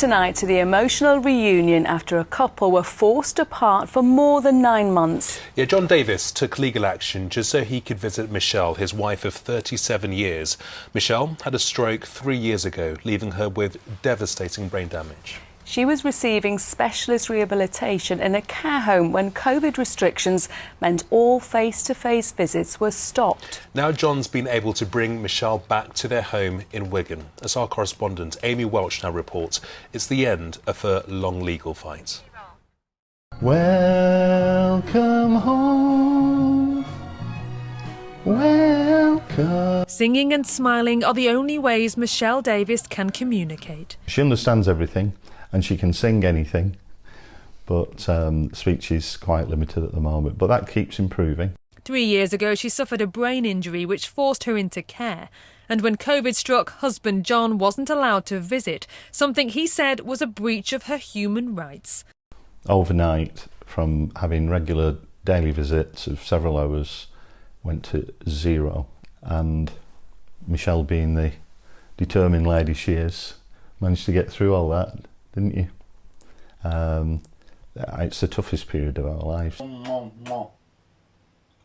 tonight to the emotional reunion after a couple were forced apart for more than 9 months. Yeah, John Davies took legal action just so he could visit Michelle, his wife of 37 years. Michelle had a stroke 3 years ago, leaving her with devastating brain damage. She was receiving specialist rehabilitation in a care home when COVID restrictions meant all face-to-face visits were stopped. Now John's been able to bring Michelle back to their home in Wigan. As our correspondent Amy Welch now reports, it's the end of her long legal fight. Welcome home. Welcome. Singing and smiling are the only ways Michelle Davies can communicate. She understands everything and she can sing anything, but speech is quite limited at the moment, but that keeps improving. 3 years ago she suffered a brain injury which forced her into care, and when COVID struck, husband John wasn't allowed to visit, something he said was a breach of her human rights. Overnight, from having regular daily visits of several hours, went to 0, and Michelle, being the determined lady she is, managed to get through all that, didn't you? It's the toughest period of our lives. Come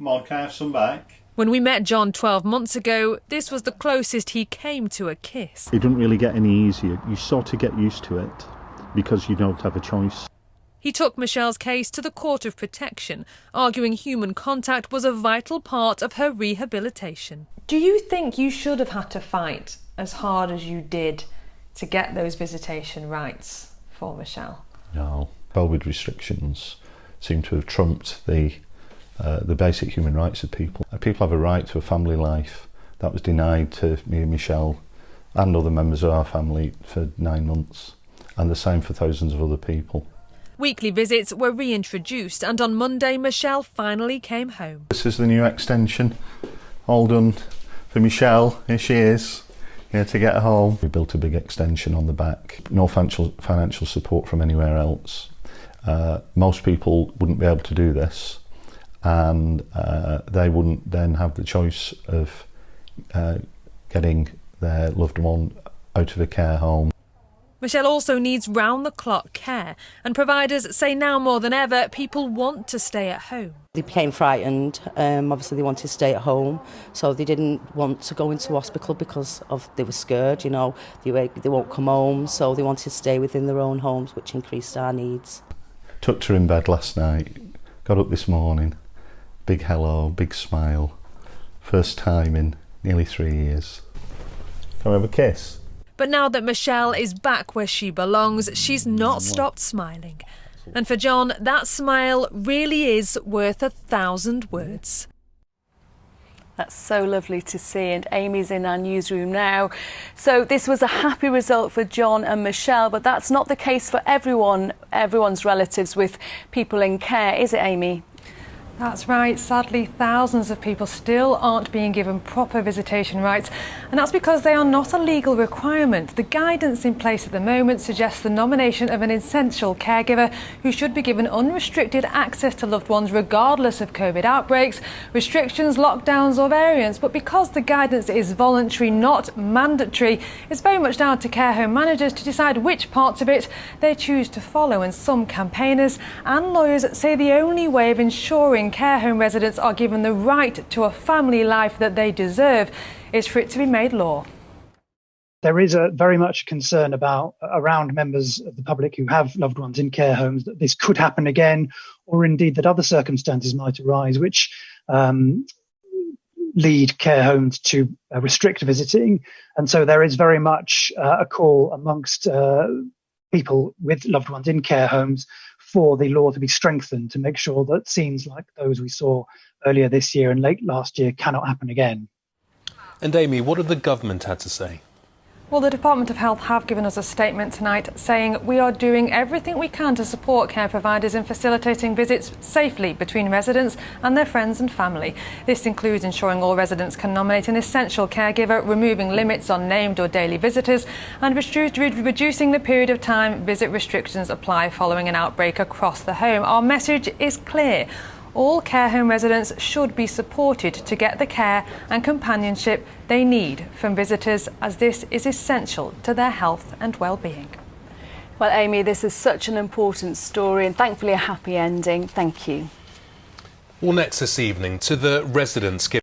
on, can I have some back? When we met John 12 months ago, this was the closest he came to a kiss. It doesn't really get any easier. You sort of get used to it because you don't have a choice. He took Michelle's case to the Court of Protection, arguing human contact was a vital part of her rehabilitation. Do you think you should have had to fight as hard as you did to get those visitation rights for Michelle? No. COVID restrictions seem to have trumped the basic human rights of people. People have a right to a family life. That was denied to me and Michelle and other members of our family for 9 months, and the same for thousands of other people. Weekly visits were reintroduced, and on Monday Michelle finally came home. This is the new extension, all done for Michelle. Here she is, here to get home. We built a big extension on the back. No financial support from anywhere else. Most people wouldn't be able to do this, and they wouldn't then have the choice of getting their loved one out of a care home. Michelle also needs round-the-clock care, and providers say now more than ever people want to stay at home. They became frightened. Obviously they wanted to stay at home, so they didn't want to go into hospital because they were scared, you know, they won't come home, so they wanted to stay within their own homes, which increased our needs. Tucked her in bed last night, got up this morning, big hello, big smile, first time in nearly 3 years. Can we have a kiss? But now that Michelle is back where she belongs, she's not stopped smiling. And for John, that smile really is worth 1,000 words. That's so lovely to see, and Amy's in our newsroom now. So this was a happy result for John and Michelle, but that's not the case for everyone's relatives with people in care, is it, Amy? That's right. Sadly, thousands of people still aren't being given proper visitation rights, and that's because they are not a legal requirement. The guidance in place at the moment suggests the nomination of an essential caregiver who should be given unrestricted access to loved ones regardless of COVID outbreaks, restrictions, lockdowns or variants. But because the guidance is voluntary, not mandatory, it's very much down to care home managers to decide which parts of it they choose to follow. And some campaigners and lawyers say the only way of ensuring care home residents are given the right to a family life that they deserve is for it to be made law. There is very much concern around members of the public who have loved ones in care homes that this could happen again, or indeed that other circumstances might arise which lead care homes to restrict visiting. And so there is very much a call amongst people with loved ones in care homes for the law to be strengthened to make sure that scenes like those we saw earlier this year and late last year cannot happen again. And Amy, what did the government had to say? Well, the Department of Health have given us a statement tonight saying we are doing everything we can to support care providers in facilitating visits safely between residents and their friends and family. This includes ensuring all residents can nominate an essential caregiver, removing limits on named or daily visitors, and reducing the period of time visit restrictions apply following an outbreak across the home. Our message is clear. All care home residents should be supported to get the care and companionship they need from visitors, as this is essential to their health and well-being. Well, Amy, this is such an important story and thankfully a happy ending. Thank you. Well, next this evening, to the residents